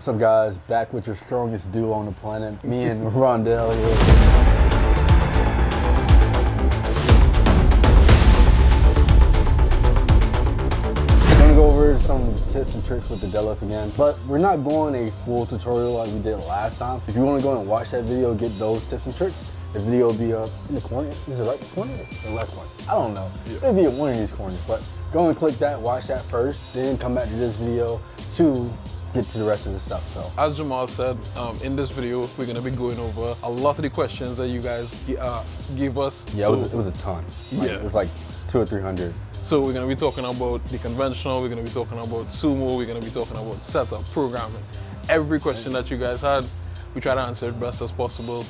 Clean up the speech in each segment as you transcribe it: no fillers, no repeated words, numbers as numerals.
What's up, guys? Back with your strongest duo on the planet, me and Rondel here. Go over some tips and tricks with the deadlift again, but we're not going a full tutorial like we did last time. If you want to go and watch that video, get those tips and tricks, the video will be up in the corner. Is it right corner or left corner? I don't know. It'll be in one of these corners, but go and click that, watch that first, then come back to this video to get to the rest of the stuff. So, as Jamal said, in this video, we're gonna be going over a lot of the questions that you guys gave us. Yeah, it was a ton. It was like 200 or 300. So we're going to be talking about the conventional, we're going to be talking about sumo, we're going to be talking about setup, programming. Every question that you guys had, we try to answer it best as possible.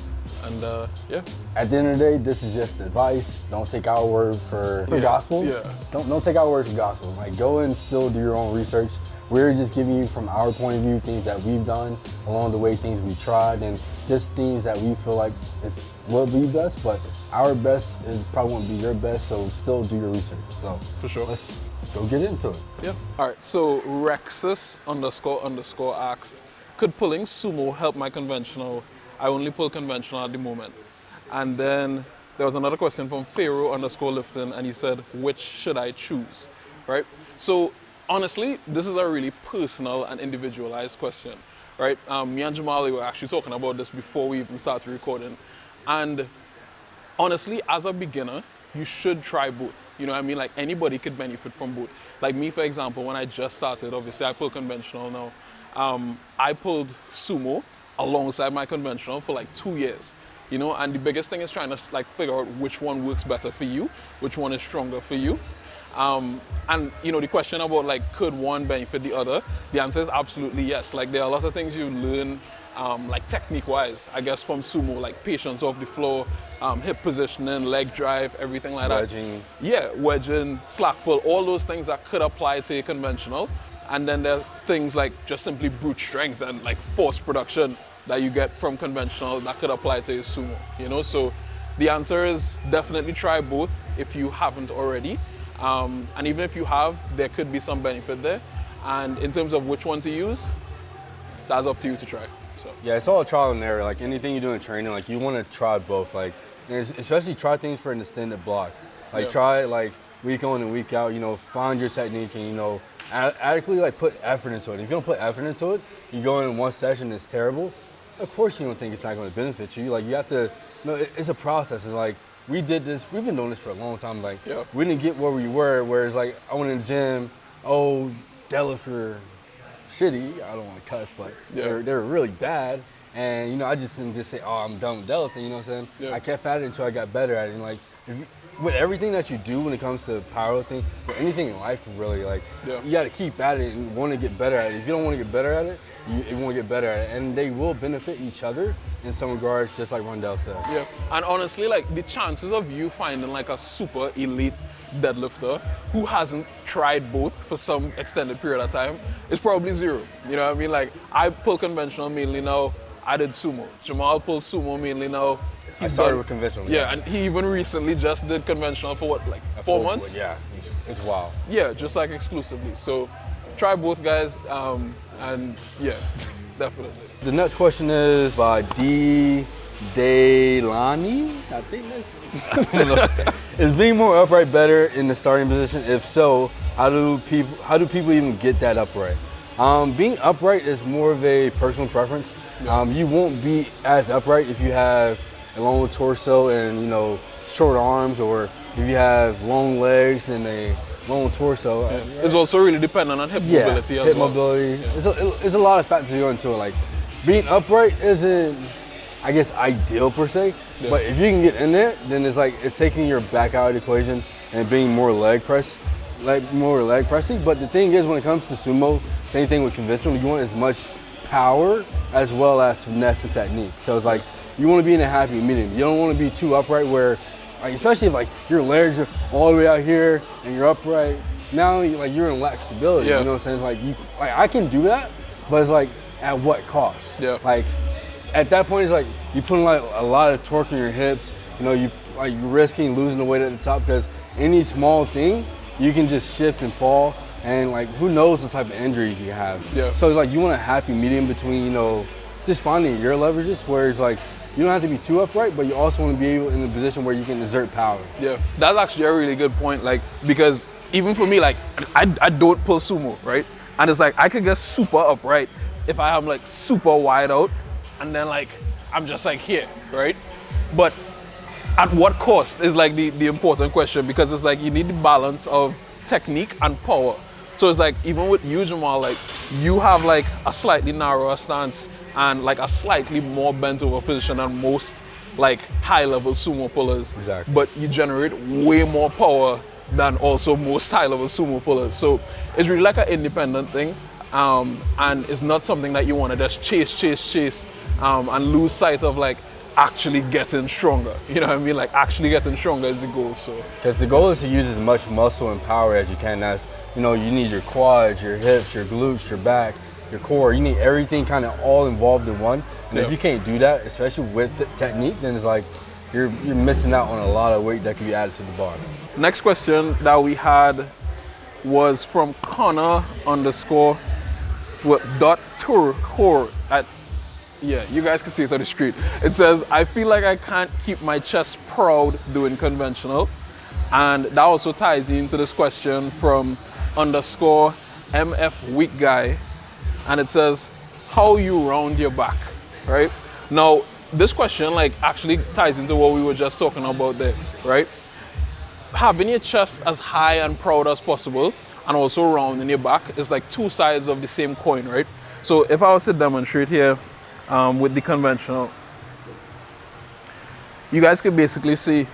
And yeah. At the end of the day, this is just advice. Don't take our word for gospel. Yeah. Don't take our word for gospel. Like, go and still do your own research. We're just giving you from our point of view things that we've done along the way, things we tried, and just things that we feel like will be best, but our best probably won't be your best, so still do your research. So for sure. Let's go get into it. Yeah. All right, so Rexus __ asked, could pulling sumo help my conventional? I only pull conventional at the moment. And then there was another question from Pharaoh _ lifting, and he said, which should I choose, right? So honestly, this is a really personal and individualized question, right? Me and Jamal were actually talking about this before we even started recording. And honestly, as a beginner, you should try both. You know what I mean? Like, anybody could benefit from both. Like me, for example, when I just started, obviously I pull conventional now. I pulled sumo alongside my conventional for like 2 years, you know, and the biggest thing is trying to like figure out which one works better for you, which one is stronger for you. And you know, the question about like, could one benefit the other? The answer is absolutely yes. Like, there are a lot of things you learn like technique-wise, I guess, from sumo, like patience off the floor, hip positioning, leg drive, everything like wedging. That. Yeah, wedging, slack pull, all those things that could apply to a conventional. And then there are things like just simply brute strength and like force production that you get from conventional that could apply to a sumo, you know? So the answer is definitely try both if you haven't already. And even if you have, there could be some benefit there. And in terms of which one to use, that's up to you to try. So yeah, it's all trial and error. Like anything you do in training, like you want to try both. Like, especially try things for an extended block. Like try it like week on and week out. You know, find your technique and, you know, adequately like put effort into it. If you don't put effort into it, you go in one session, it's terrible. Of course, you don't think it's not going to benefit you. Like, you have to. You know, it's a process. It's like, we did this. We've been doing this for a long time. Like, we didn't get where we were. Where it's like, I went in the gym. Oh, deadlifter. Shitty, I don't want to cuss, but they're really bad. And, you know, I just didn't just say, oh, I'm done with deadlifting, you know what I'm saying? I kept at it until I got better at it. And like, with everything that you do when it comes to powerlifting, or anything in life really, like, you got to keep at it and want to get better at it. If you don't want to get better at it, you won't get better at it. And they will benefit each other in some regards, just like Rondel said. Yeah, and honestly, like, the chances of you finding like a super elite deadlifter who hasn't tried both for some extended period of time is probably zero. You know what I mean? Like, I pull conventional mainly now. I did sumo. Jamal pulls sumo mainly now. I started with conventional. Yeah, and he even recently just did conventional for what, like 4 months? Yeah, it's wild. Yeah, just like exclusively. So try both, guys, and yeah, definitely. The next question is by D. Delani, I think that's. Is being more upright better in the starting position? If so, how do people even get that upright? Being upright is more of a personal preference. You won't be as upright if you have a long torso and, you know, short arms, or if you have long legs and a long torso. It's also really dependent on hip mobility as well. Hip mobility. There's a lot of factors that go into it. Like, being upright isn't, I guess, ideal per se, but if you can get in there, then it's like, it's taking your back out of the equation and being more leg pressing. But the thing is, when it comes to sumo, same thing with conventional, you want as much power as well as finesse and technique. So it's like, you want to be in a happy medium. You don't want to be too upright where, like, especially if like your legs are all the way out here and you're upright. Now you're in lack stability. You know what I'm saying? It's like, I can do that, but it's like, at what cost? Like, at that point, it's like you're putting like a lot of torque in your hips. You know, you're risking losing the weight at the top, because any small thing you can just shift and fall and like who knows the type of injury you have. Yeah. So it's like you want a happy medium between, you know, just finding your leverages where it's like you don't have to be too upright, but you also want to be able in a position where you can exert power. Yeah, that's actually a really good point. Like, because even for me, like I don't pull sumo, right? And it's like I could get super upright if I am like super wide out, and then like I'm just like here, right? But at what cost is like the important question, because it's like you need the balance of technique and power. So it's like even with you, Jamal, like you have like a slightly narrower stance and like a slightly more bent over position than most like high level sumo pullers. Exactly. But you generate way more power than also most high level sumo pullers. So it's really like an independent thing. And it's not something that you want to just chase and lose sight of like actually getting stronger. You know what I mean? Like actually getting stronger is the goal. So because the goal is to use as much muscle and power as you can. That's, you know, you need your quads, your hips, your glutes, your back, your core. You need everything kind of all involved in one. And if you can't do that, especially with technique, then it's like you're missing out on a lot of weight that can be added to the bar. Next question that we had was from Connor _ with .tour at, yeah, you guys can see it on the street. It says, I feel like I can't keep my chest proud doing conventional. And that also ties into this question from _MF Weak Guy. And it says, how you round your back, right? Now, this question like actually ties into what we were just talking about there, right? Having your chest as high and proud as possible and also rounding your back is like two sides of the same coin, right? So if I was to demonstrate here with the conventional, you guys can basically see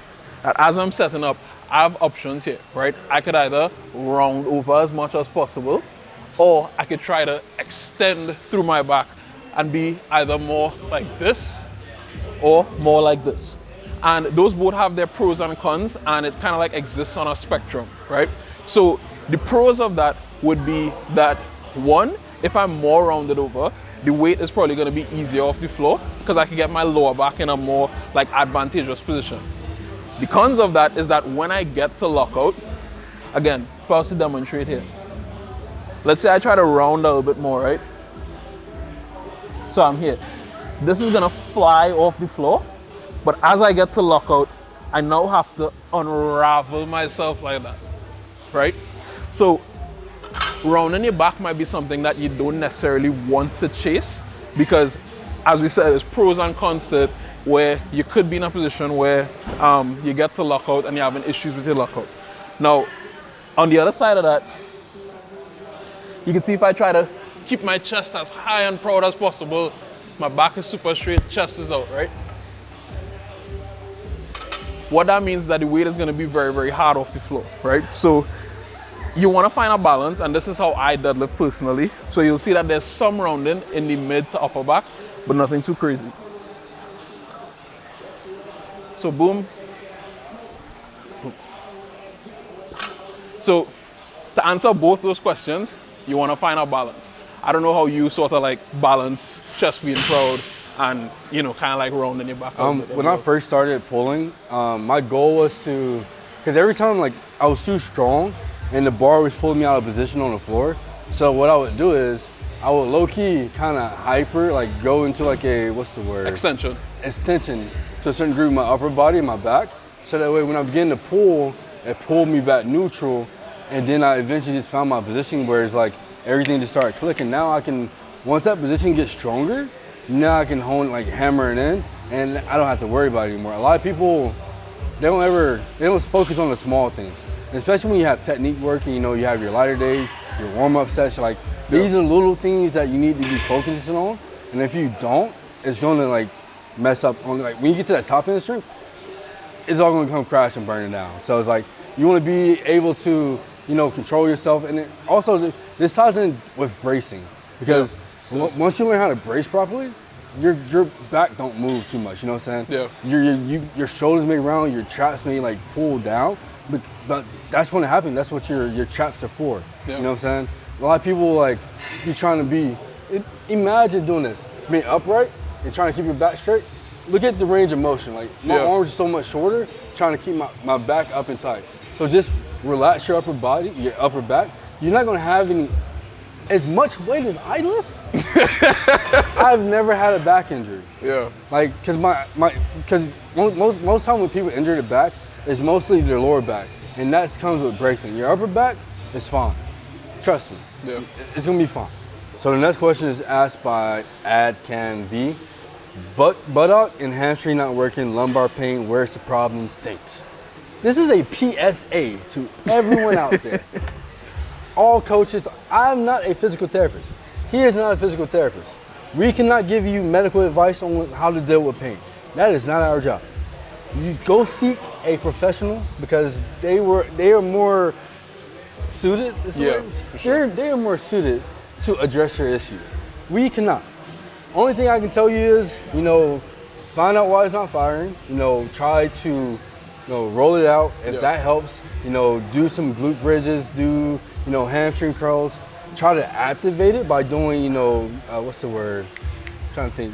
that as I'm setting up, I have options here, right? I could either round over as much as possible, or I could try to extend through my back and be either more like this or more like this. And those both have their pros and cons, and it kind of like exists on a spectrum, right? So the pros of that would be that, one, if I'm more rounded over, the weight is probably going to be easier off the floor because I can get my lower back in a more like advantageous position. The cons of that is that when I get to lockout, again, first to demonstrate here. Let's say I try to round a little bit more, right? So I'm here. This is gonna fly off the floor, but as I get to lockout, I now have to unravel myself like that, right? So rounding your back might be something that you don't necessarily want to chase, because as we said, there's pros and cons to it, where you could be in a position where you get to lockout and you're having issues with your lockout. Now, on the other side of that, you can see if I try to keep my chest as high and proud as possible, my back is super straight, chest is out, right? What that means is that the weight is gonna be very, very hard off the floor, right? So you wanna find a balance, and this is how I deadlift personally. So you'll see that there's some rounding in the mid to upper back, but nothing too crazy. So boom. So to answer both those questions, you want to find a balance. I don't know how you sort of like balance chest being proud and, you know, kind of like rounding your back. When I first started pulling, my goal was to, because every time like I was too strong and the bar was pulling me out of position on the floor. So what I would do is I would low key kind of hyper, like go into like a, what's the word? Extension To a certain degree with my upper body and my back. So that way when I'm beginning to pull, it pulled me back neutral. And then I eventually just found my position where it's like everything just started clicking. Now I can, once that position gets stronger, now I can like hammer it in, and I don't have to worry about it anymore. A lot of people, they don't focus on the small things. And especially when you have technique working, you know, you have your lighter days, your warm-up sets, like these are little things that you need to be focusing on. And if you don't, it's gonna like mess up on, like when you get to that top end of strength, it's all gonna come crash and burn it down. So it's like, you wanna be able to, you know, control yourself. And it also, this ties in with bracing, because once you learn how to brace properly, your back don't move too much, you know what I'm saying? Yeah. Your shoulders may round, your traps may like pull down, but that's gonna happen. That's what your traps are for, you know what I'm saying? A lot of people like, be trying to be, imagine doing this, being upright and trying to keep your back straight. Look at the range of motion. Like my arms are so much shorter, trying to keep my back up and tight. So just relax your upper body, your upper back, you're not gonna have as much weight as I lift. I've never had a back injury. Yeah. Like, cause most time when people injure the back, it's mostly their lower back, and that comes with bracing. Your upper back is fine. Trust me. Yeah. It's gonna be fine. So the next question is asked by AdCanV. Buttock and hamstring not working, lumbar pain, where's the problem? Thanks. This is a PSA to everyone out there. All coaches, I'm not a physical therapist. He is not a physical therapist. We cannot give you medical advice on how to deal with pain. That is not our job. You go seek a professional because they are more suited. Yeah, They are more suited to address your issues. We cannot. Only thing I can tell you is, find out why it's not firing. Try to, roll it out. If that helps, do some glute bridges, do, hamstring curls. Try to activate it by doing, what's the word? I'm trying to think.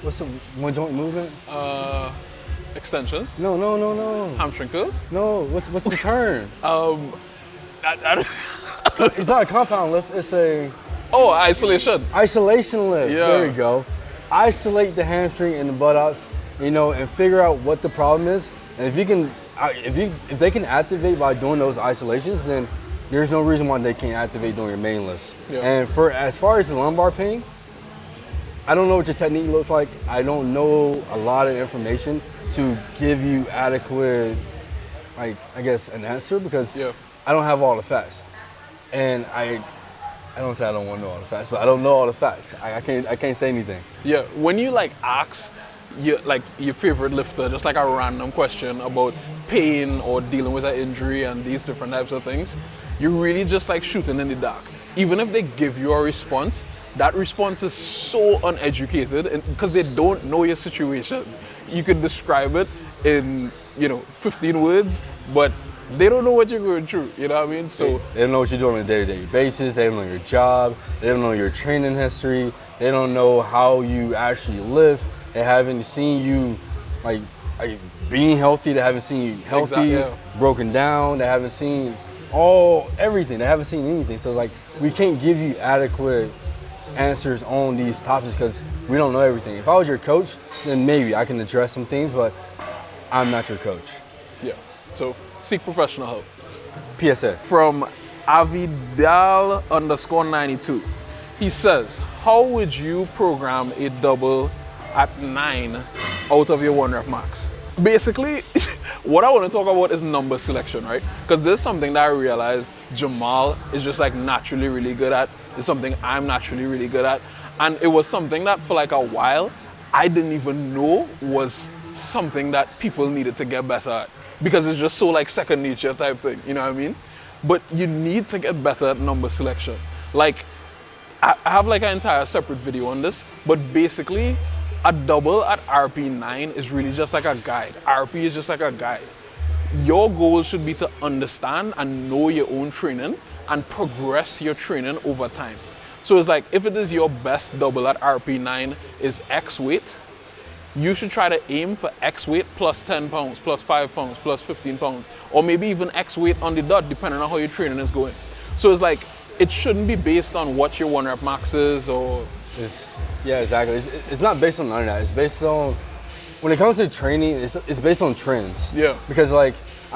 What's the one joint movement? Extensions? No. Hamstring curls? No, what's the term? It's not a compound lift, it's a... Oh, isolation. Isolation lift, yeah. There you go. Isolate the hamstring and the buttocks, and figure out what the problem is. And if they can activate by doing those isolations, then there's no reason why they can't activate during your main lifts. Yeah. And as far as the lumbar pain, I don't know what your technique looks like. I don't know a lot of information to give you adequate, an answer because I don't have all the facts. And I don't say I don't want to know all the facts, but I don't know all the facts. I can't say anything. Yeah, when you ask your favorite lifter just a random question about pain or dealing with an injury and these different types of things, you're really just shooting in the dark. Even if they give you a response, that response is so uneducated because they don't know your situation. You could describe it in 15 words, but they don't know what you're going through, you know what I mean? So they don't know what you're doing on a day-to-day basis. They don't know your job. They don't know your training history. They don't know how you actually live. They haven't seen you being healthy. They haven't seen you healthy, broken down. They haven't seen everything. They haven't seen anything. So we can't give you adequate answers on these topics because we don't know everything. If I was your coach, then maybe I can address some things, but I'm not your coach. Yeah. So seek professional help. PSA. From Avidal_92. He says, how would you program a double at 9 out of your 1 rep max? Basically, what I want to talk about is number selection, right? Because there's something that I realized Jamal is just naturally really good at. It's something I'm naturally really good at. And it was something that for a while, I didn't even know was something that people needed to get better at. Because it's just so second nature type thing, you know what I mean? But you need to get better at number selection. I have an entire separate video on this, but basically a double at RP 9 is really just a guide. RP is just a guide. Your goal should be to understand and know your own training and progress your training over time. So it's if it is your best double at RP 9 is X weight, you should try to aim for X weight plus 10 pounds, plus 5 pounds, plus 15 pounds, or maybe even X weight on the dot, depending on how your training is going. So it's it shouldn't be based on what your 1 rep max is or... Yeah, exactly. It's not based on none of that. It's based on, when it comes to training, it's based on trends. Yeah. Because I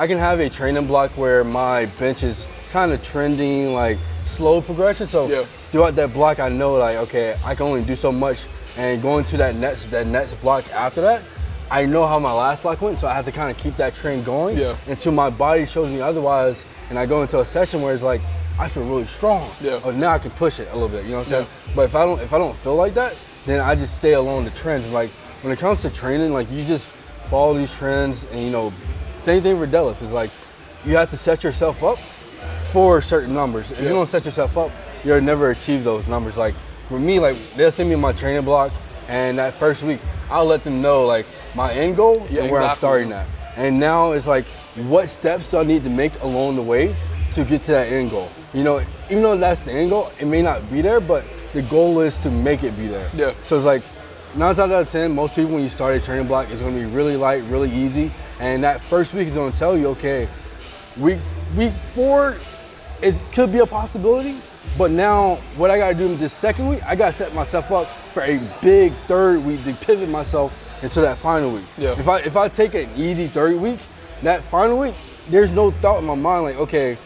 can have a training block where my bench is kind of trending, slow progression. So throughout that block, I know okay, I can only do so much. And going to that next block after that, I know how my last block went, so I have to kind of keep that trend going until my body shows me otherwise. And I go into a session where it's I feel really strong. Yeah. Oh, now I can push it a little bit. You know what I'm saying? But if I don't feel like that, then I just stay along the trends. When it comes to training, you just follow these trends, and same thing for deadlift is you have to set yourself up for certain numbers. If you don't set yourself up, you'll never achieve those numbers. For me, they'll send me my training block, and that first week, I'll let them know my end goal and where I'm starting at. And now it's what steps do I need to make along the way to get to that end goal? Even though that's the end goal, it may not be there, but the goal is to make it be there. Yeah. So it's 9 times out of 10, most people when you start a training block, it's going to be really light, really easy, and that first week is going to tell you, okay, week 4, it could be a possibility, but now what I gotta do in this second week, I gotta set myself up for a big third week to pivot myself into that final week. Yeah. If I take an easy third week, that final week, there's no thought in my mind like, okay,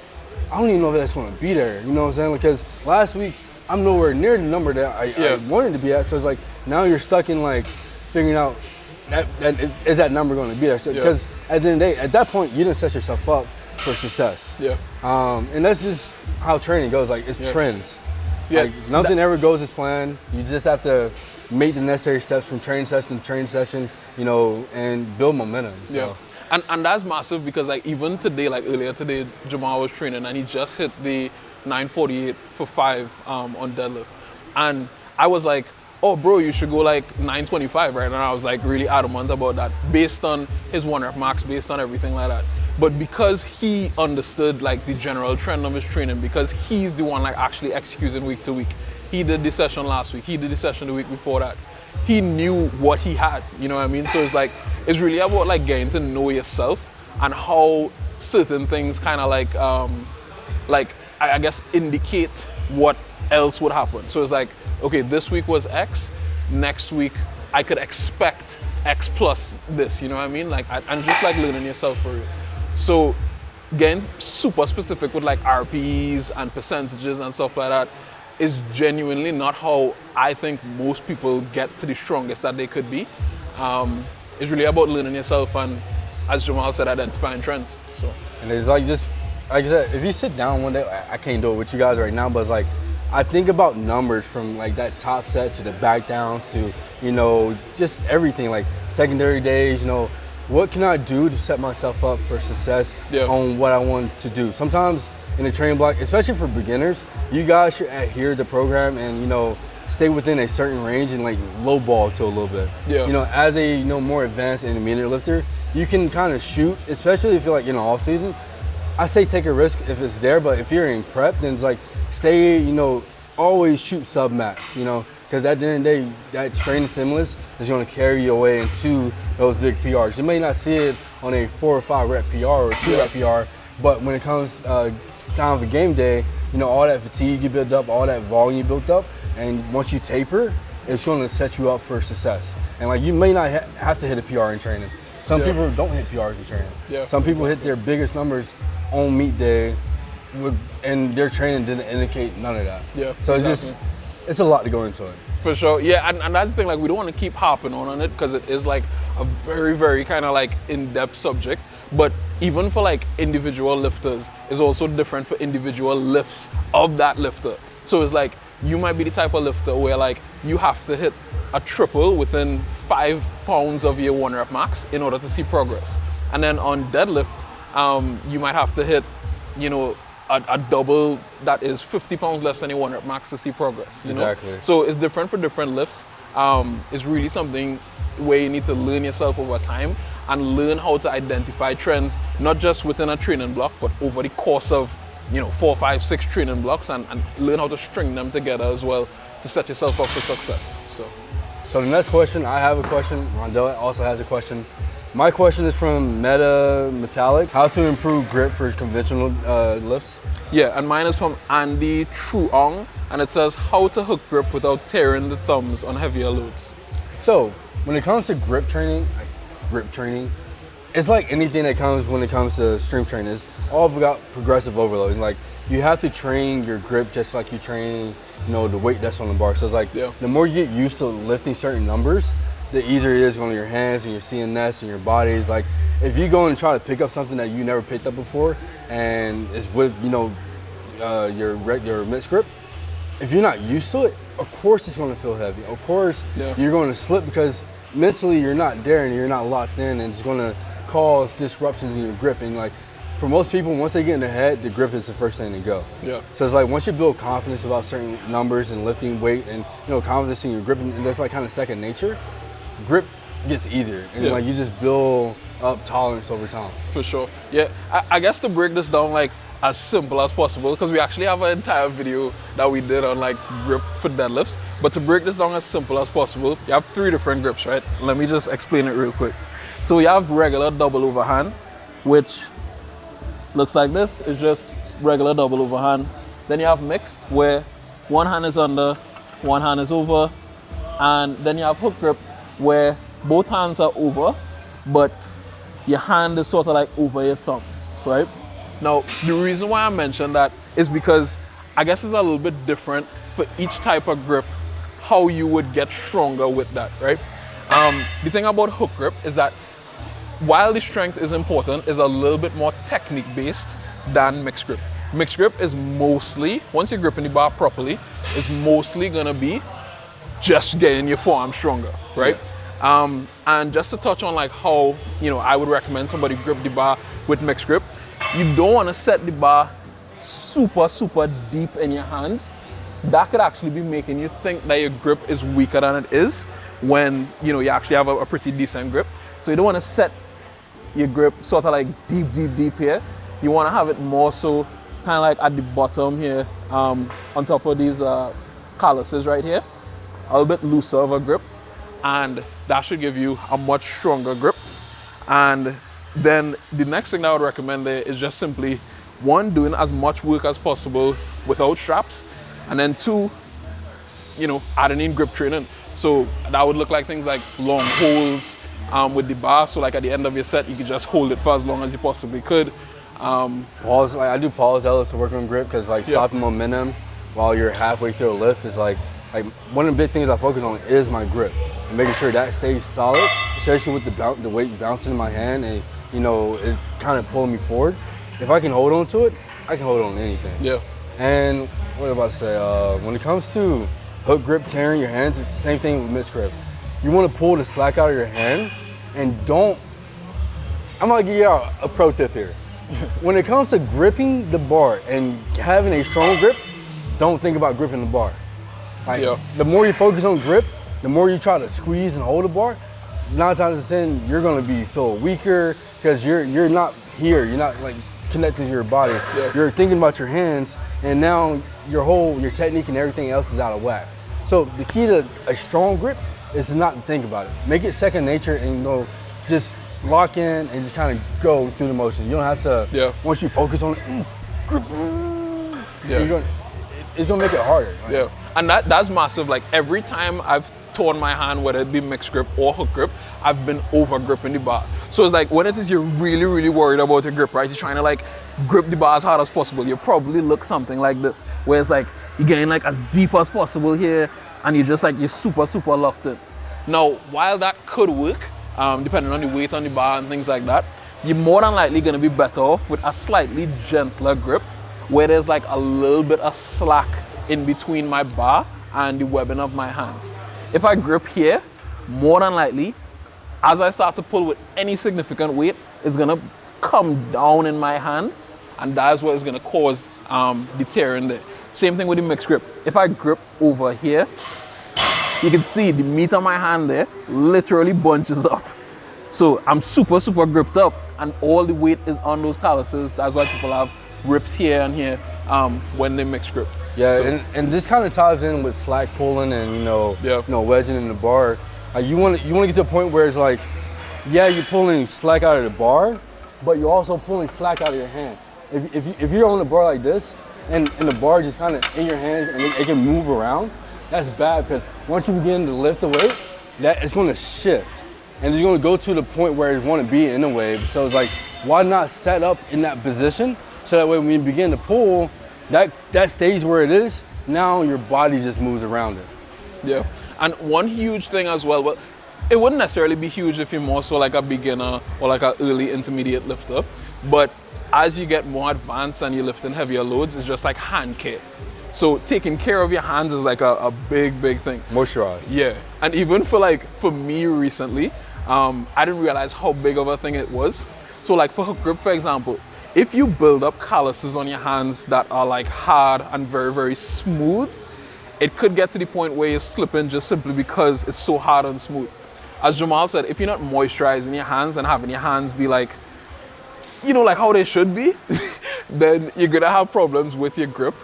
I don't even know if that's gonna be there. You know what I'm saying? Because last week, I'm nowhere near the number that I wanted to be at. So it's like, now you're stuck in like figuring out is that number gonna be there? So, because at the end of the day, at that point, you didn't set yourself up for success. Yeah. And that's just how training goes. Like, it's trends. Yeah. Like, nothing ever goes as planned. You just have to make the necessary steps from training session to training session, you know, and build momentum. So. Yeah. And that's massive because like even today, like earlier today, Jamal was training and he just hit the 948 for 5 on deadlift. And I was like, oh bro, you should go like 925 right now. I was like really adamant about that based on his 1 rep max, based on everything like that. But because he understood like the general trend of his training, because he's the one like actually executing week to week. He did this session last week, he did the session the week before that. He knew what he had, you know what I mean? So it's like, it's really about like getting to know yourself and how certain things kind of like I guess indicate what else would happen. So it's like, okay, this week was X, next week I could expect X plus this, you know what I mean? Like, and just like learning yourself for real. So getting super specific with like RPEs and percentages and stuff like that is genuinely not how I think most people get to the strongest that they could be. It's really about learning yourself and, as Jamal said, identifying trends. So. And it's like, just like I said, if you sit down one day, I can't do it with you guys right now, but it's like, I think about numbers from like that top set to the back downs to, you know, just everything, like secondary days, you know, what can I do to set myself up for success on what I want to do? Sometimes in a training block, especially for beginners, you guys should adhere to the program and, you know, stay within a certain range and like low ball to a little bit. Yeah. You know, as a, you know, more advanced intermediate lifter, you can kind of shoot, especially if you're like in the off season. I say take a risk if it's there, but if you're in prep, then it's like stay, you know, always shoot sub max, you know, because at the end of the day, that training stimulus is going to carry you away into those big PRs. You may not see it on a 4 or 5 rep PR or 2 rep PR, but when it comes time for game day, you know, all that fatigue you built up, all that volume you built up, and once you taper, it's going to set you up for success. And like, you may not have to hit a PR in training. Some people don't hit PRs in training. Some people hit their biggest numbers on meet day, and their training didn't indicate none of that. So it's a lot to go into it. For sure, yeah, and that's the thing, like we don't want to keep harping on it because it is like a very, very kind of like in-depth subject, but even for like individual lifters, it's also different for individual lifts of that lifter. So it's like, you might be the type of lifter where like you have to hit a triple within 5 pounds of your 1 rep max in order to see progress. And then on deadlift, you might have to hit, you know, a double that is 50 pounds less than your 1 rep max to see progress. You know? So it's different for different lifts. It's really something where you need to learn yourself over time and learn how to identify trends, not just within a training block, but over the course of, you know, 4, 5, 6 training blocks, and learn how to string them together as well to set yourself up for success. So the next question, I have a question. Rondel also has a question. My question is from Meta Metallic. How to improve grip for conventional lifts? Yeah, and mine is from Andy Truong, and it says how to hook grip without tearing the thumbs on heavier loads. So when it comes to grip training, it's like anything that comes when it comes to strength training. It's all about progressive overload. Like, you have to train your grip just like you train, you know, the weight that's on the bar. So it's like, the more you get used to lifting certain numbers, the easier it is going to your hands and your CNS and your bodies. Like, if you go and try to pick up something that you never picked up before, and it's with, you know, your mid grip, if you're not used to it, of course it's going to feel heavy. Of course you're going to slip because mentally you're not there and you're not locked in, and it's going to cause disruptions in your grip. And like, for most people, once they get in their head, the grip is the first thing to go. So it's like, once you build confidence about certain numbers and lifting weight, and, you know, confidence in your grip, and that's like kind of second nature, grip gets easier, and like, you just build up tolerance over time. For sure. Yeah, I guess to break this down like as simple as possible, because we actually have an entire video that we did on like grip for deadlifts, but to break this down as simple as possible, you have 3 different grips, right? Let me just explain it real quick. So we have regular double overhand, which looks like this. It's just regular double overhand. Then you have mixed, where one hand is under, one hand is over. And then you have hook grip, where both hands are over, but your hand is sort of like over your thumb, right? Now, the reason why I mentioned that is because I guess it's a little bit different for each type of grip, how you would get stronger with that, right? The thing about hook grip is that while the strength is important, is a little bit more technique based than mixed grip. Mixed grip is mostly, once you're gripping the bar properly, is mostly gonna be just getting your forearm stronger, right? Yeah. And just to touch on like how, I would recommend somebody grip the bar with mixed grip, you don't wanna set the bar super, super deep in your hands. That could actually be making you think that your grip is weaker than it is when, you actually have a pretty decent grip. So you don't wanna set your grip sort of like deep, deep, deep here. You wanna have it more so kind of like at the bottom here, on top of these calluses right here. A little bit looser of a grip, and that should give you a much stronger grip. And then the next thing that I would recommend there is just simply, one, doing as much work as possible without straps, and then two, adding in grip training. So that would look like things like long holds with the bar. So like at the end of your set, you can just hold it for as long as you possibly could. Pause, like I do pause deadlifts to work on grip, because like stopping momentum while you're halfway through a lift is like one of the big things I focus on is my grip and making sure that stays solid, especially with the weight bouncing in my hand and it kind of pulling me forward. If I can hold on to it, I can hold on to anything. Yeah. And what am I about to say? When it comes to hook grip tearing your hands, it's the same thing with mixed grip. You want to pull the slack out of your hand, and I'm gonna give you a pro tip here. When it comes to gripping the bar and having a strong grip, don't think about gripping the bar. The more you focus on grip, the more you try to squeeze and hold the bar, 9 times out of 10, you're gonna feel weaker, because you're not here, you're not like connected to your body. You're thinking about your hands, and now your technique and everything else is out of whack. So the key to a strong grip is to not think about it. Make it second nature, and just lock in and just kind of go through the motion. You don't have to, once you focus on it, grip, it's gonna make it harder. Right? And that's massive. Like every time I've torn my hand, whether it be mixed grip or hook grip, I've been over gripping the bar. So it's like when it is you're really, really worried about your grip, right? You're trying to like grip the bar as hard as possible. You probably look something like this, where it's like you're getting like as deep as possible here, and you're just like, you're super, super locked in. Now, while that could work, depending on the weight on the bar and things like that, you're more than likely gonna be better off with a slightly gentler grip, where there's like a little bit of slack in between my bar and the webbing of my hands. If I grip here, more than likely, as I start to pull with any significant weight, it's gonna come down in my hand, and that's what is gonna cause the tearing there. Same thing with the mixed grip. If I grip over here, you can see the meat of my hand there literally bunches up. So I'm super, super gripped up, and all the weight is on those calluses. That's why people have rips here and here when they mix grip. Yeah, so, and this kind of ties in with slack pulling and wedging in the bar. You want to get to a point where it's like, you're pulling slack out of the bar, but you're also pulling slack out of your hand. If you're on the bar like this, and the bar just kind of in your hand and it can move around, that's bad, because once you begin to lift the weight, that it's going to shift, and it's going to go to the point where it want to be in a wave. So it's like, why not set up in that position, so that way when you begin to pull, that stays where it is. Now your body just moves around it. Yeah, and one huge thing as well, but it wouldn't necessarily be huge if you're more so like a beginner or like an early intermediate lifter, but as you get more advanced and you're lifting heavier loads, it's just like hand care. So taking care of your hands is like a big, big thing. Moisturize. Yeah, and even for me recently, I didn't realize how big of a thing it was. So like for hook grip, for example, if you build up calluses on your hands that are like hard and very, very smooth, it could get to the point where you're slipping just simply because it's so hard and smooth. As Jamal said, if you're not moisturizing your hands and having your hands be like, like how they should be, then you're gonna have problems with your grip,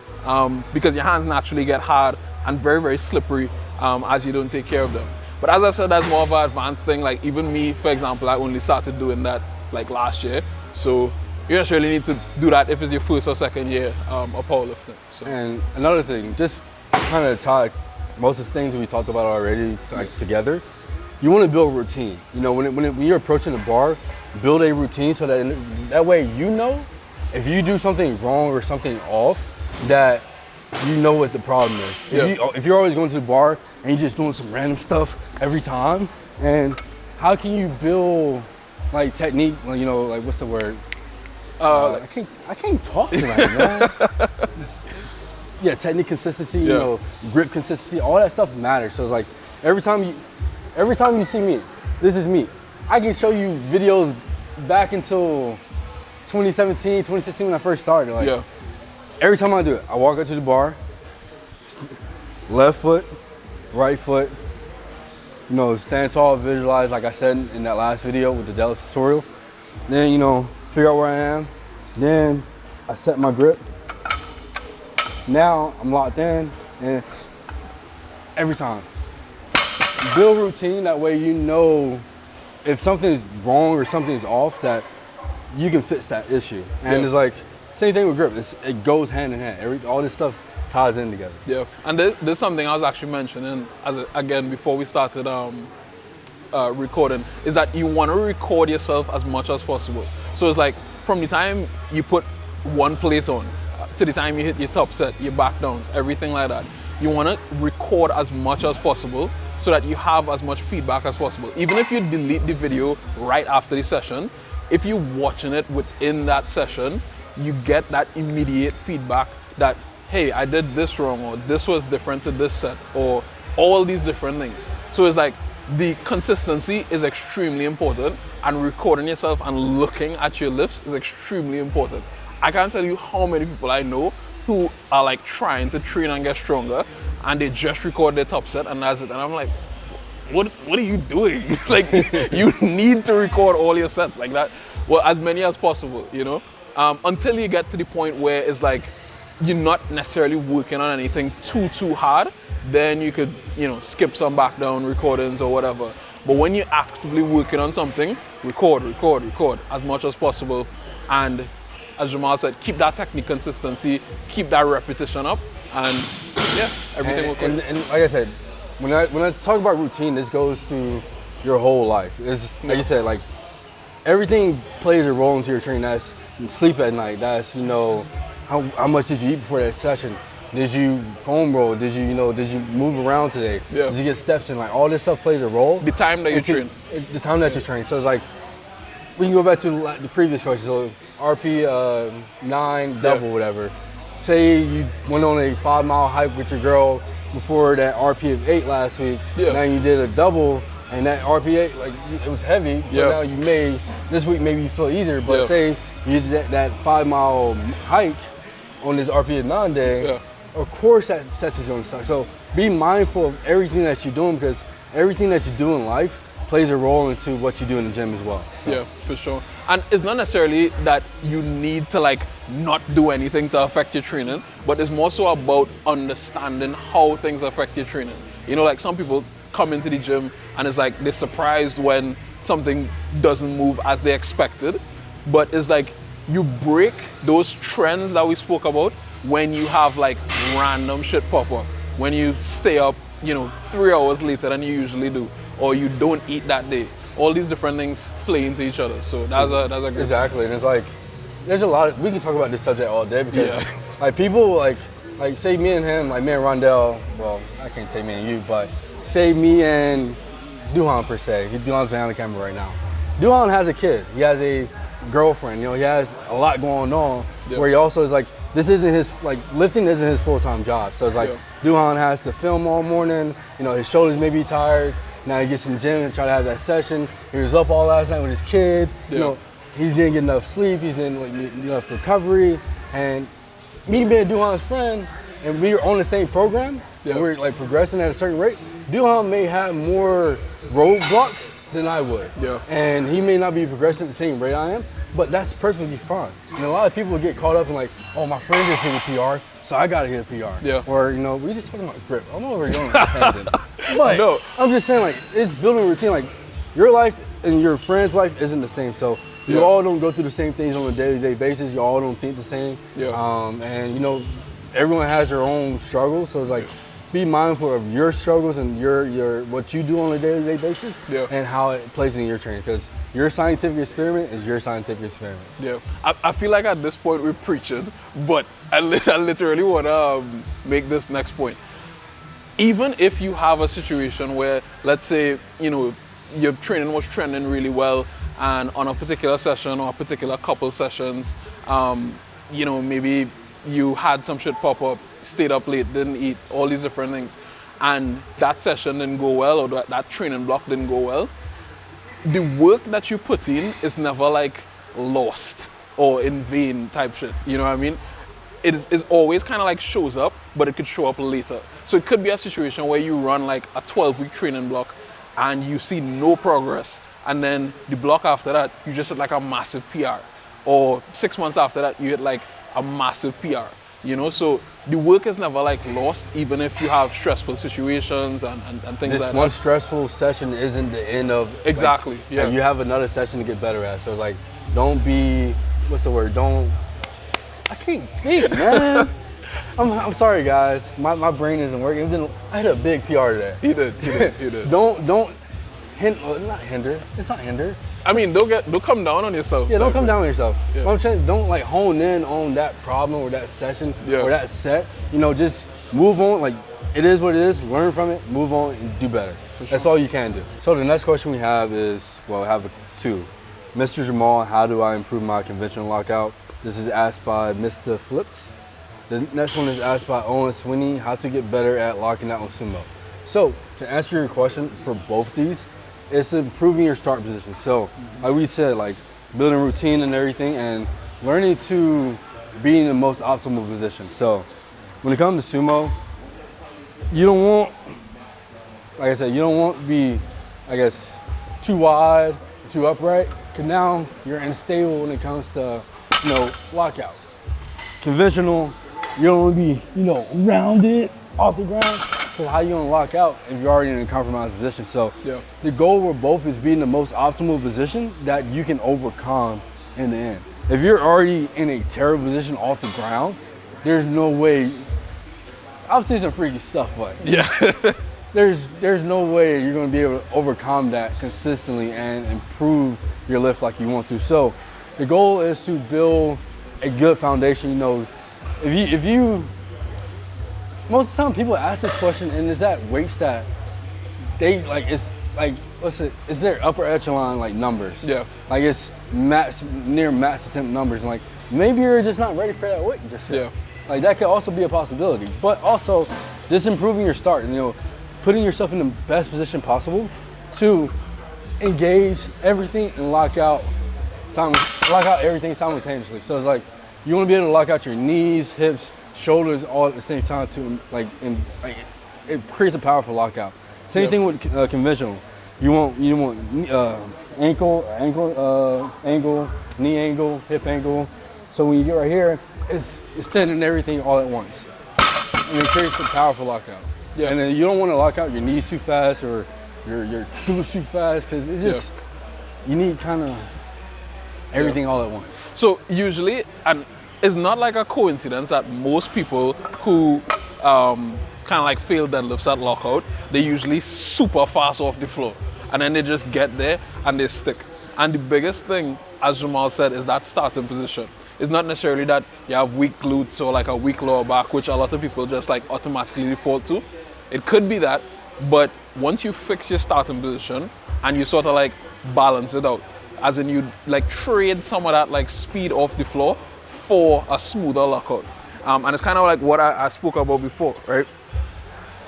because your hands naturally get hard and very, very slippery as you don't take care of them. But as I said, that's more of an advanced thing. Like even me, for example, I only started doing that like last year. So You just really need to do that if it's your first or second year of powerlifting. So. And another thing, just kind of tie most of the things we talked about already like, together. You want to build a routine. You know, when you're approaching the bar, build a routine so that way you know if you do something wrong or something off, that you know what the problem is. If you're always going to the bar and you're just doing some random stuff every time, and how can you build like technique? You know, like what's the word? I can't talk tonight, man. Yeah, technique consistency, you know, grip consistency, all that stuff matters. So it's like every time you see me, this is me. I can show you videos back until 2017, 2016 when I first started. Like every time I do it, I walk up to the bar, left foot, right foot, you know, stand tall, visualize like I said in that last video with the deadlift tutorial. Then, you know, figure out where I am. Then I set my grip. Now I'm locked in, and every time. Build routine, that way you know if something's wrong or something's off, that you can fix that issue. And it's like, same thing with grip, it goes hand in hand. All this stuff ties in together. Yeah, and this is something I was actually mentioning, again, before we started recording, is that you want to record yourself as much as possible. So it's like, from the time you put one plate on, to the time you hit your top set, your back downs, everything like that, you want to record as much as possible so that you have as much feedback as possible. Even if you delete the video right after the session, if you're watching it within that session, you get that immediate feedback that, hey, I did this wrong, or this was different to this set, or all these different things. So it's like, the consistency is extremely important, and recording yourself and looking at your lifts is extremely important. I can't tell you how many people I know who are like trying to train and get stronger, and they just record their top set and that's it. And I'm like, what are you doing? Like, you need to record all your sets like that, well, as many as possible, you know, until you get to the point where it's like you're not necessarily working on anything too hard. Then you could, you know, skip some back down recordings or whatever. But when you're actively working on something, record as much as possible. And as Jamal said, keep that technique consistency, keep that repetition up, and yeah, everything will come. And like I said, when I talk about routine, this goes to your whole life. It's like you said, like everything plays a role into your training. That's sleep at night. That's, you know, how much did you eat before that session? Did you foam roll? Did you move around today? Did you get steps in? Like, all this stuff plays a role. The time that you train. The time that you train. So it's like, we can go back to the previous question. So RP 9 double, whatever. Say you went on a 5-mile hike with your girl before that RP of 8 last week. Now you did a double, and that RP 8, like, it was heavy. So now this week maybe you feel easier. But say you did that 5-mile hike on this RP of 9 day. Of course that sets you on stuff. So be mindful of everything that you're doing, because everything that you do in life plays a role into what you do in the gym as well. So. Yeah, for sure. And it's not necessarily that you need to like not do anything to affect your training, but it's more so about understanding how things affect your training. You know, like some people come into the gym and it's like they're surprised when something doesn't move as they expected, but it's like you break those trends that we spoke about when you have like random shit pop up, when you stay up, you know, 3 hours later than you usually do, or you don't eat that day. All these different things play into each other. So that's a great Exactly, and it's like, there's a lot of, we can talk about this subject all day, because like people like say me and him, like me and Rondel, well, I can't say me and you, but say me and Duhan per se. Duhan's behind the camera right now. Duhan has a kid, he has a girlfriend, you know, he has a lot going on, where he also is like, this isn't his, like, lifting isn't his full-time job. So it's like, Duhan has to film all morning, you know, his shoulders may be tired. Now he gets in the gym and try to have that session. He was up all last night with his kid. You know, he didn't get enough sleep. He's didn't get enough recovery. And me being Duhan's friend, and we were on the same program, and we're like progressing at a certain rate, Duhan may have more roadblocks than I would. And he may not be progressing at the same rate I am, but that's perfectly fine. And a lot of people get caught up in like, oh, my friend just hit a PR, so I gotta hit a PR. Or, you know, we just talking about grip. I don't know where we're going on a tangent. But no, I'm just saying, like, it's building a routine. Like, your life and your friend's life isn't the same. So You all don't go through the same things on a day-to-day basis. You all don't think the same. And you know, everyone has their own struggles. So it's like, be mindful of your struggles and your what you do on a day-to-day basis and how it plays into your training, because your scientific experiment is your scientific experiment. Yeah, I feel like at this point we're preaching, but I literally want to make this next point. Even if you have a situation where, let's say, you know, your training was trending really well, and on a particular session or a particular couple sessions, you know, maybe you had some shit pop up, stayed up late, didn't eat, all these different things, and that session didn't go well, or that training block didn't go well, the work that you put in is never like lost or in vain type shit, you know what I mean? It is always kind of like shows up, but it could show up later. So it could be a situation where you run like a 12-week training block and you see no progress, and then the block after that, you just hit like a massive PR, or 6 months after that, you hit like a massive PR, you know? So the work is never like lost, even if you have stressful situations and things like that. This one stressful session isn't the end of... Exactly, like, like you have another session to get better at. So like, don't be, what's the word? I can't think, man. I'm sorry, guys. My brain isn't working. I had a big PR today. He did. Don't not hinder. It's not hinder. I mean, don't come down on yourself. Yeah, don't come down on yourself. Yeah. I'm saying, don't like hone in on that problem or that session or that set. You know, just move on. Like, it is what it is. Learn from it. Move on and do better. That's all you can do. So the next question we have is, well, I have two. Mr. Jamal, how do I improve my conventional lockout? This is asked by Mr. Flips. The next one is asked by Owen Sweeney, how to get better at locking out on Sumo. So to answer your question for both these, it's improving your start position. So like we said, like building routine and everything, and learning to be in the most optimal position. So when it comes to Sumo, you don't want, like I said, you don't want to be, I guess, too wide, too upright, because now you're unstable when it comes to, you know, lockout. Conventional, you don't want to be, you know, rounded off the ground. So how you gonna lock out if you're already in a compromised position? So the goal with both is being the most optimal position that you can overcome in the end. If you're already in a terrible position off the ground, there's no way. I've seen some freaky stuff, but there's no way you're gonna be able to overcome that consistently and improve your lift like you want to. So the goal is to build a good foundation. You know, if you most of the time people ask this question, and is that weights that they like, it's like, is their upper echelon like numbers? Yeah. Like it's near max attempt numbers, and like maybe you're just not ready for that weight just yet. Yeah. Like that could also be a possibility. But also just improving your start, you know, putting yourself in the best position possible to engage everything and lock out everything simultaneously. So it's like you want to be able to lock out your knees, hips, shoulders all at the same time to it creates a powerful lockout. Same thing with conventional. You want ankle, knee angle, hip angle. So when you get right here, it's extending everything all at once, and it creates a powerful lockout. Yeah. And then you don't want to lock out your knees too fast or your glutes too fast, because it's just you need kind of everything all at once. So usually, and it's not like a coincidence that most people who kind of like fail deadlifts at lockout, they usually super fast off the floor, and then they just get there and they stick. And the biggest thing, as Jamal said, is that starting position. It's not necessarily that you have weak glutes or like a weak lower back, which a lot of people just like automatically default to. It could be that, but once you fix your starting position and you sort of like balance it out, as in you like trade some of that like speed off the floor for a smoother lockout. And it's kind of like what I spoke about before, right?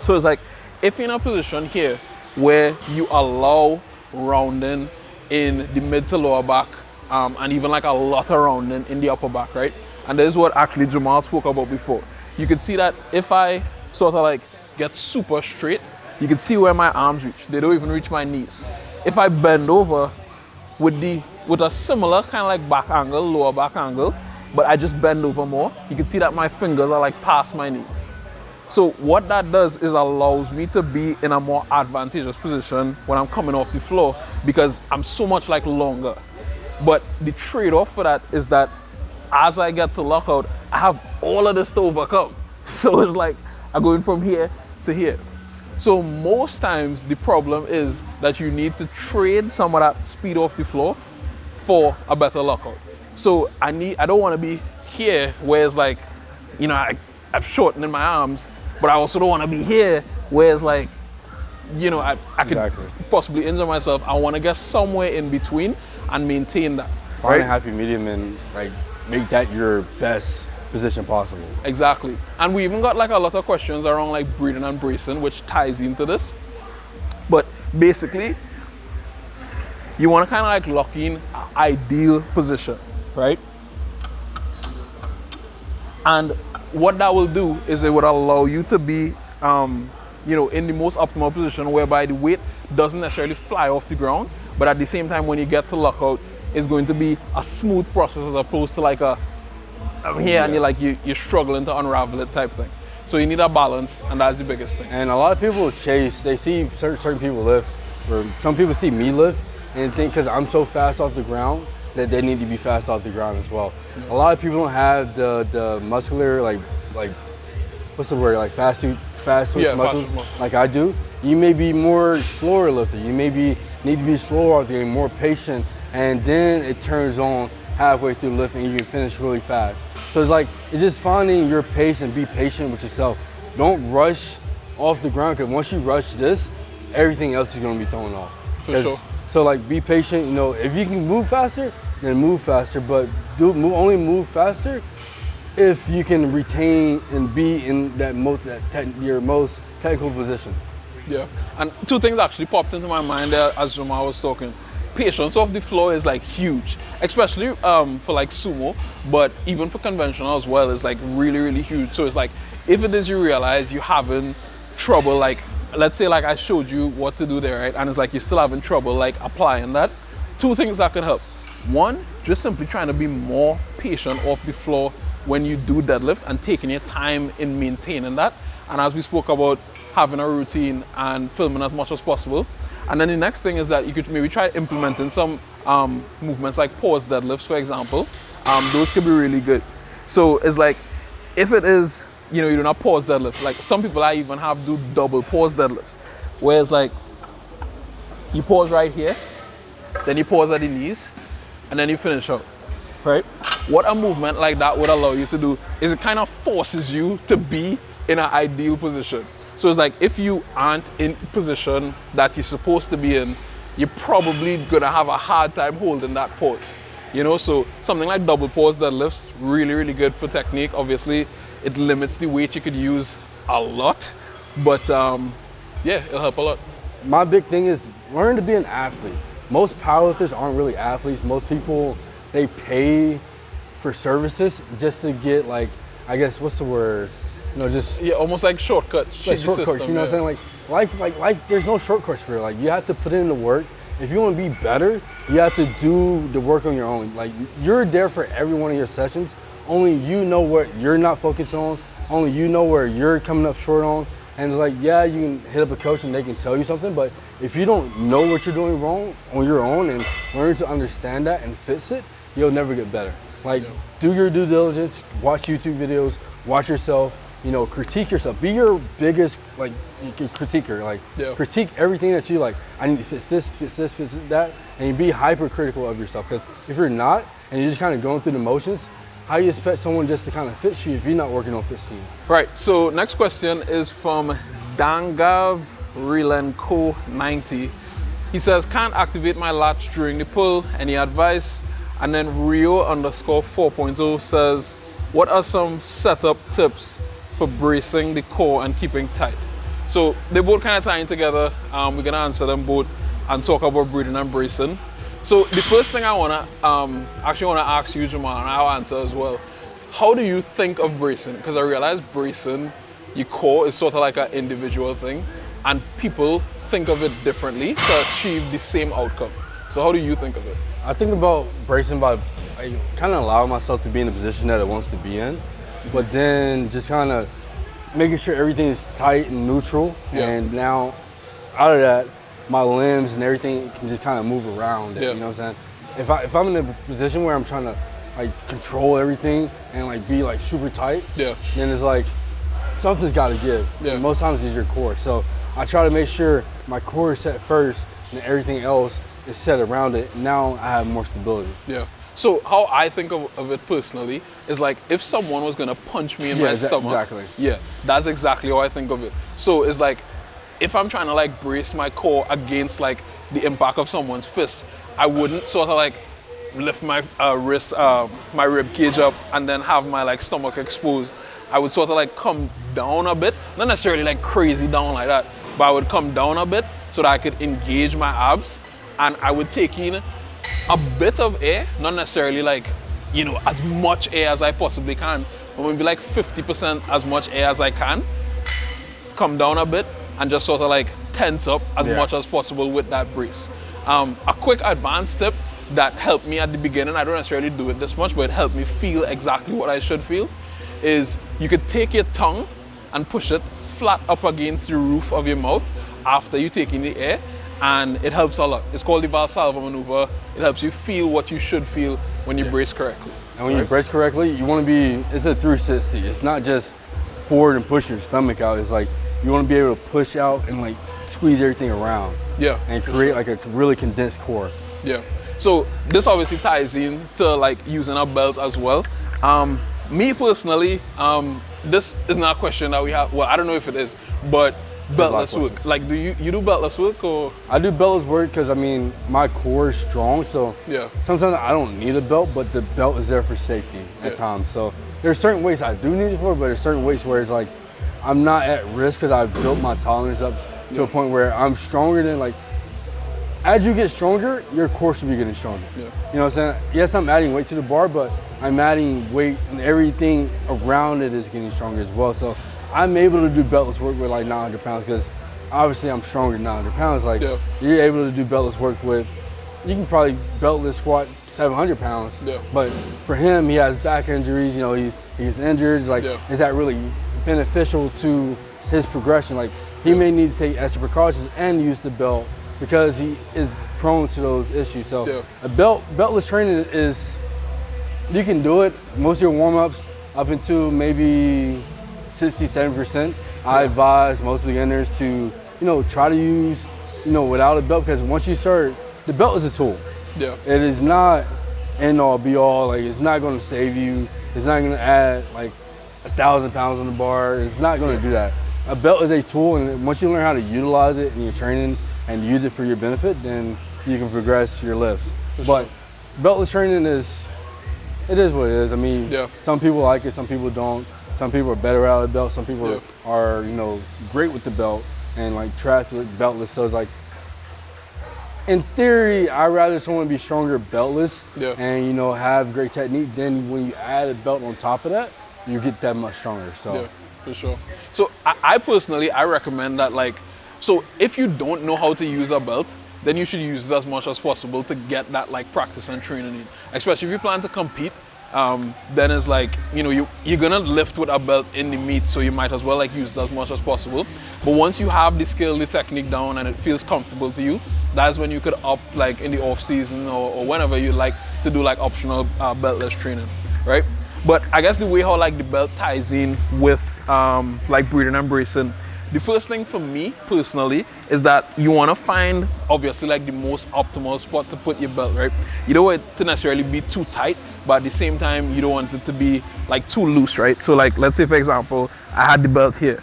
So it's like, if you're in a position here where you allow rounding in the mid to lower back, and even like a lot of rounding in the upper back, right? And this is what actually Jamal spoke about before. You can see that if I sort of like get super straight, you can see where my arms reach. They don't even reach my knees. If I bend over with a similar kind of like back angle, lower back angle, but I just bend over more, you can see that my fingers are like past my knees. So what that does is allows me to be in a more advantageous position when I'm coming off the floor, because I'm so much like longer. But the trade-off for that is that as I get to lockout, I have all of this to overcome. So it's like I'm going from here to here. So most times the problem is that you need to trade some of that speed off the floor for a better lockout. So I don't want to be here where it's like, you know, I've shortened in my arms, but I also don't want to be here where it's like, you know, I could possibly injure myself. I want to get somewhere in between and maintain that. Find a happy medium and like make that your best position possible. Exactly. And we even got like a lot of questions around like breathing and bracing, which ties into this. But basically, you want to kind of like lock in an ideal position, right? And what that will do is it would allow you to be, you know, in the most optimal position whereby the weight doesn't necessarily fly off the ground, but at the same time, when you get to lockout, it's going to be a smooth process as opposed to like I'm here and you're struggling to unravel it type thing. So you need a balance, and that's the biggest thing. And a lot of people chase, they see certain people lift, or some people see me lift and think because I'm so fast off the ground that they need to be fast off the ground as well. A lot of people don't have the muscular, like what's the word, like fast twitch muscles like I do. You may be more slower lifter. You may need to be slower out there, more patient, and then it turns on halfway through lifting and you can finish really fast. So it's just finding your pace and be patient with yourself. Don't rush off the ground, because once you rush this, everything else is going to be thrown off. For sure. So like be patient, you know, if you can move faster, then move faster, but only move faster if you can retain and be in your most technical position. Yeah, and two things actually popped into my mind there as Jamal was talking. Patience off the floor is like huge, especially for like sumo, but even for conventional as well is like really, really huge. So it's like, if it is you realize you're having trouble, like let's say like I showed you what to do there, right? And it's like you're still having trouble like applying that. Two things that could help. One, just simply trying to be more patient off the floor when you do deadlift and taking your time in maintaining that. And as we spoke about, having a routine and filming as much as possible. And then the next thing is that you could maybe try implementing some movements like pause deadlifts, for example. Those could be really good. So it's like, if it is, you know, you do not pause deadlifts, like some people I even have do double pause deadlifts, where it's like, you pause right here, then you pause at the knees, and then you finish out, right? What a movement like that would allow you to do is it kind of forces you to be in an ideal position. So it's like, if you aren't in position that you're supposed to be in, you're probably gonna have a hard time holding that pose. You know, so something like double pause deadlifts, really, really good for technique. Obviously, it limits the weight you could use a lot, but yeah, it'll help a lot. My big thing is learn to be an athlete. Most powerlifters aren't really athletes. Most people, they pay for services just to get, like, I guess, what's the word? You know, just almost like shortcuts. Like shortcuts, you know what I'm saying? Like life, there's no shortcuts for it. Like, you have to put in the work. If you want to be better, you have to do the work on your own. Like, you're there for every one of your sessions. Only you know what you're not focused on. Only you know where you're coming up short on. And it's like, yeah, you can hit up a coach and they can tell you something, but if you don't know what you're doing wrong on your own and learn to understand that and fix it, you'll never get better. Like, do your due diligence, watch YouTube videos, watch yourself, you know, critique yourself. Be your biggest, like, critiquer. Like, critique everything that you like. I need to fix this, fix that, and you be hypercritical of yourself. Because if you're not, and you're just kind of going through the motions, how do you expect someone just to kind of fix you if you're not working on fixing you? Right, so next question is from Dangav Rilenko 90. He says, can't activate my lats during the pull, any advice? And then Rio _ 4.0 says, what are some setup tips for bracing the core and keeping tight? So they both kind of tie in together. We're gonna answer them both and talk about breathing and bracing. So the first thing I wanna ask you, Jamal, and I'll answer as well. How do you think of bracing? Because I realize bracing your core is sort of like an individual thing, and people think of it differently to achieve the same outcome. So how do you think of it? I think about bracing by kind of allowing myself to be in the position that it wants to be in, but then just kind of making sure everything is tight and neutral. And now out of that, my limbs and everything can just kind of move around. You know what I'm saying? if I'm in a position where I'm trying to like control everything and like be like super tight, Yeah. then it's like something's got to give. Yeah. And most times it's your core. So I try to make sure my core is set first and everything else is set around it. Now I have more stability. Yeah. So how I think of it personally is like if someone was gonna punch me in my stomach. Exactly. Yeah, that's exactly how I think of it. So it's like if I'm trying to like brace my core against like the impact of someone's fist, I wouldn't sort of like lift my wrist, my rib cage up and then have my like stomach exposed. I would sort of like come down a bit, not necessarily like crazy down like that, but I would come down a bit so that I could engage my abs, and I would take in a bit of air, not necessarily like, you know, as much air as I possibly can, but maybe like 50% as much air as I can, come down a bit and just sort of like tense up as much as possible with that brace. A quick advanced tip that helped me at the beginning, I don't necessarily do it this much, but it helped me feel exactly what I should feel, is you could take your tongue and push it flat up against the roof of your mouth after you take in the air, and it helps a lot. It's called the Valsalva maneuver. It helps you feel what you should feel when you brace correctly. And when you brace correctly, you want to be, it's a 360. It's not just forward and push your stomach out. It's like you want to be able to push out and like squeeze everything around. Yeah. And create like a really condensed core. Yeah. So this obviously ties in to like using a belt as well. Me personally, this is not a question that we have. Well, I don't know if it is, but beltless work. Like, do you do beltless work or? I do beltless work because I mean my core is strong, so yeah. Sometimes I don't need a belt, but the belt is there for safety at times. So there's certain weights I do need it for, but there's certain weights where it's like I'm not at risk because I've built my tolerance up to a point where I'm stronger than like. As you get stronger, your core should be getting stronger. Yeah. You know what I'm saying? Yes, I'm adding weight to the bar, but I'm adding weight and everything around it is getting stronger as well. So I'm able to do beltless work with like 900 pounds because obviously I'm stronger than 900 pounds. Like you're able to do beltless work with, you can probably beltless squat 700 pounds. Yeah. But for him, he has back injuries, you know, he's injured. It's like, is that really beneficial to his progression? Like he may need to take extra precautions and use the belt because he is prone to those issues. So a beltless training is, you can do it. Most of your warm-ups up into maybe 60-70%. I advise most beginners to, you know, try to use, you know, without a belt, because once you start, the belt is a tool. Yeah. It is not end all be all. Like it's not going to save you. It's not going to add like 1,000 pounds on the bar. It's not going to do that. A belt is a tool, and once you learn how to utilize it in your training and use it for your benefit, then you can progress your lifts. But beltless training is what it is. I mean, some people like it, some people don't. Some people are better out of the belt. Some people are, you know, great with the belt and like trash with beltless. So it's like, in theory, I'd rather someone be stronger beltless and, you know, have great technique. Then when you add a belt on top of that, you get that much stronger. So yeah, for sure. So I personally, I recommend that, like, so if you don't know how to use a belt, then you should use it as much as possible to get that like practice and training in. Especially if you plan to compete, then it's like, you know, you're gonna lift with a belt in the meet, so you might as well like use it as much as possible. But once you have the skill, the technique down and it feels comfortable to you, that's when you could up like in the off season or whenever you like to do like optional beltless training, right? But I guess the way how like the belt ties in with like breathing and bracing, the first thing for me personally is that you want to find obviously like the most optimal spot to put your belt, right? You don't want it to necessarily be too tight, but at the same time you don't want it to be like too loose, right? So like, let's say for example, I had the belt here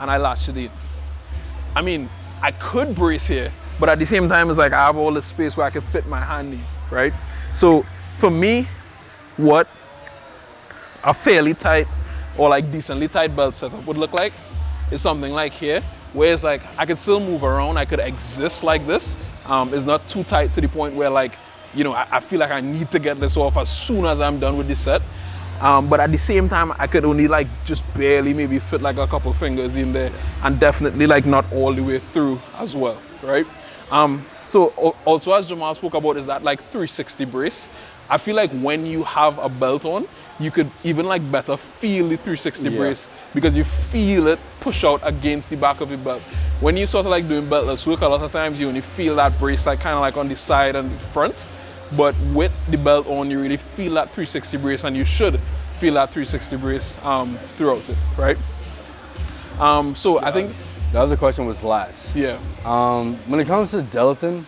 and I latched it in. I mean, I could brace here, but at the same time it's like I have all this space where I can fit my hand in, right? So for me, what a fairly tight or like decently tight belt setup would look like is something like here, where it's like I could still move around, I could exist like this. It's not too tight to the point where like, you know, I feel like I need to get this off as soon as I'm done with this set. But at the same time, I could only like just barely maybe fit like a couple fingers in there, and definitely like not all the way through as well, right? So also as Jamal spoke about is that like 360 brace. I feel like when you have a belt on, you could even like better feel the 360 brace because you feel it push out against the back of your belt. When you sort of like doing beltless work, a lot of times you only feel that brace like kind of like on the side and the front. but with the belt on, you really feel that 360 brace, and you should feel that 360 brace throughout it, right? So I think the other question was lats. Yeah. When it comes to deadlifting,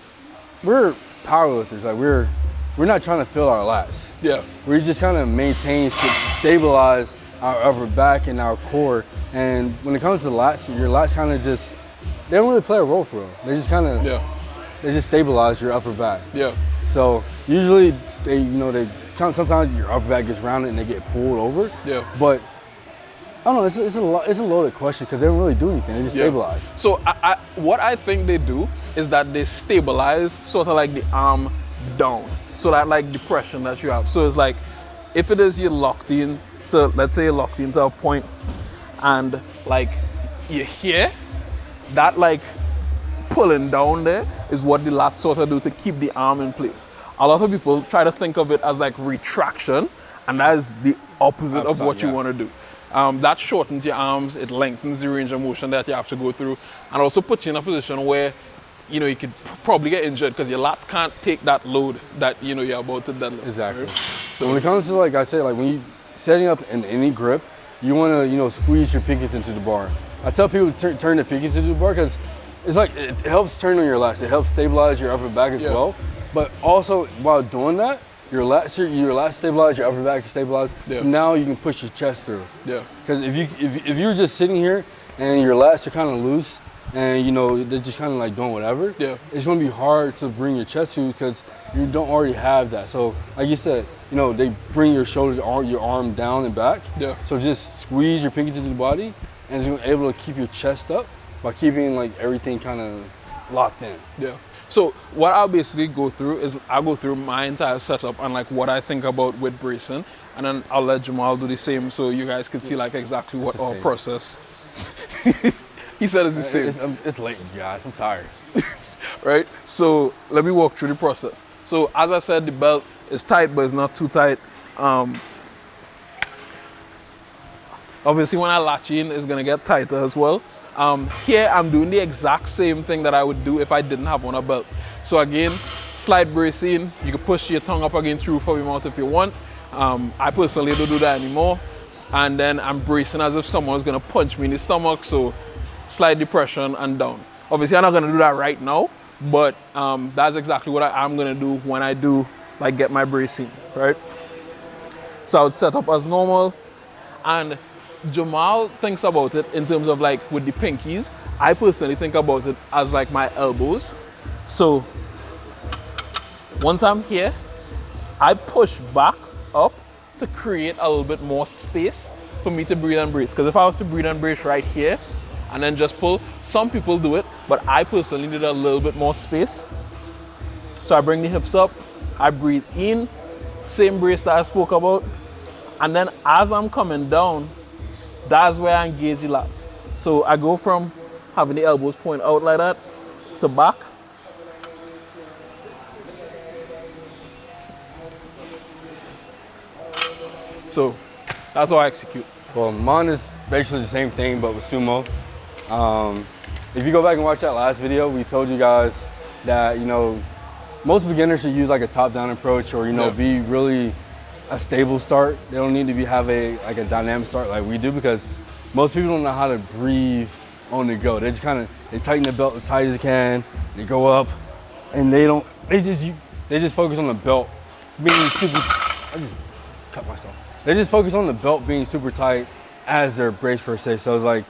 we're powerlifters. Like we're not trying to fill our lats. Yeah. We just kind of maintain, stabilize our upper back and our core. And when it comes to lats, your lats kind of just, they don't really play a role for them. They just kind of, they just stabilize your upper back. Yeah. So usually they, sometimes your upper back gets rounded and they get pulled over. Yeah. But I don't know, it's a loaded question because they don't really do anything. They just stabilize. So what I think they do is that they stabilize sort of like the arm down. So that like depression that you have. So it's like, if it is you're locked in to, let's say you're locked into a point and like you're here, that like pulling down there is what the lats sort of do to keep the arm in place. A lot of people try to think of it as like retraction, and that is the opposite of what you want to do. That shortens your arms, it lengthens the range of motion that you have to go through, and also puts you in a position where you could probably get injured because your lats can't take that load that you're about to deadlift. Exactly. Right? So when it comes to, like I said, like when you setting up in any grip, you want to squeeze your pinkies into the bar. I tell people to turn the pinkies into the bar because it's like it helps turn on your lats. It helps stabilize your upper back as well. But also while doing that, your lats stabilize, your upper back is stabilized. Now you can push your chest through. Yeah. Because if you're just sitting here and your lats are kind of loose and they're just kind of like doing whatever, it's going to be hard to bring your chest through because you don't already have that. So like you said, they bring your shoulder, your arm down and back. Yeah. So just squeeze your pinky to the body and you're able to keep your chest up by keeping like everything kind of locked in. Yeah. So what I'll basically go through is I'll go through my entire setup and like what I think about with bracing, and then I'll let Jamal do the same so you guys can see like exactly what our process. He said it's the same. It's late, guys. I'm tired. Right? So let me walk through the process. So as I said, the belt is tight, but it's not too tight. Obviously, when I latch in, it's gonna get tighter as well. Here, I'm doing the exact same thing that I would do if I didn't have on a belt. So again, slide bracing. You can push your tongue up against the roof of your mouth if you want. I personally don't do that anymore. And then I'm bracing as if someone's gonna punch me in the stomach. So slide depression and down. Obviously, I'm not gonna do that right now, but that's exactly what I'm gonna do when I do like get my bracing, right? So I would set up as normal, and Jamal thinks about it in terms of like with the pinkies. I personally think about it as like my elbows. So once I'm here, I push back up to create a little bit more space for me to breathe and brace. Because if I was to breathe and brace right here and then just pull, some people do it, but I personally need a little bit more space. So I bring the hips up, I breathe in, same brace that I spoke about, and then as I'm coming down, that's where I engage the lats. So I go from having the elbows point out like that to back. So that's how I execute. Well, mine is basically the same thing, but with Sumo. If you go back and watch that last video, we told you guys that, most beginners should use like a top-down approach or, be really a stable start. They don't need to have a dynamic start like we do, because most people don't know how to breathe on the go. They just they tighten the belt as tight as they can. They go up, and they just focus on the belt being super. I just cut myself. They just focus on the belt being super tight as their brace per se. So it's like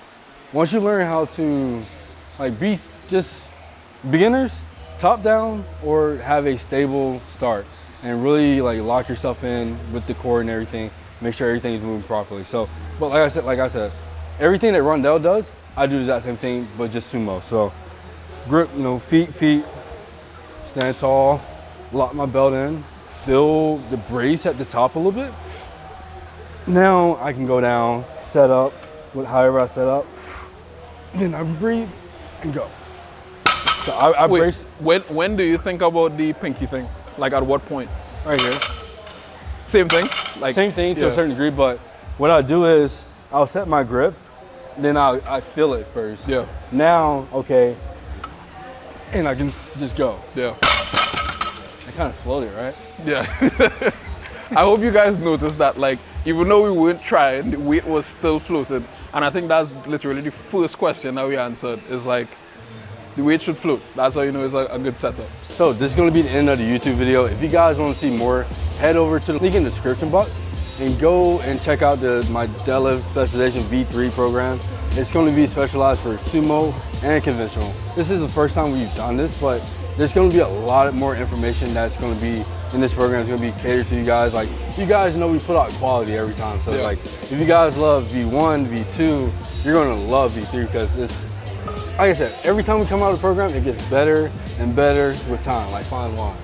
once you learn how to be just beginners, top down, or have a stable start, and really lock yourself in with the core and everything, make sure everything is moving properly. So, but like I said, everything that Rondel does, I do the exact same thing, but just Sumo. So grip, feet, stand tall, lock my belt in, feel the brace at the top a little bit. Now I can go down, set up, however I set up, then I breathe and go. So I brace. When do you think about the pinky thing? Like at what point? Right here. Same thing? Same thing to a certain degree, but what I do is I'll set my grip, then I feel it first. Now, okay, and I can just go. It kind of floated, right? Yeah. I hope you guys noticed that, like, even though we weren't trying, the weight was still floating. And I think that's literally the first question that we answered, is like, the weight should float. That's how you know it's a good setup. So this is going to be the end of the YouTube video. If you guys want to see more, head over to the link in the description box and go and check out my Deadlift Specialization V3 program. It's going to be specialized for sumo and conventional. This is the first time we've done this, but there's going to be a lot more information that's going to be in this program. It's going to be catered to you guys. Like, you guys know we put out quality every time. So like, if you guys love V1, V2, you're going to love V3 because it's, like I said, every time we come out of the program, it gets better and better with time, like fine wine.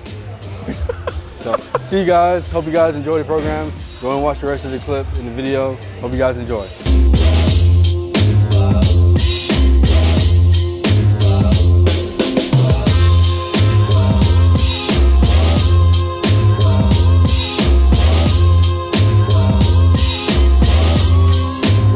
So, see you guys. Hope you guys enjoy the program. Go and watch the rest of the clip in the video. Hope you guys enjoy.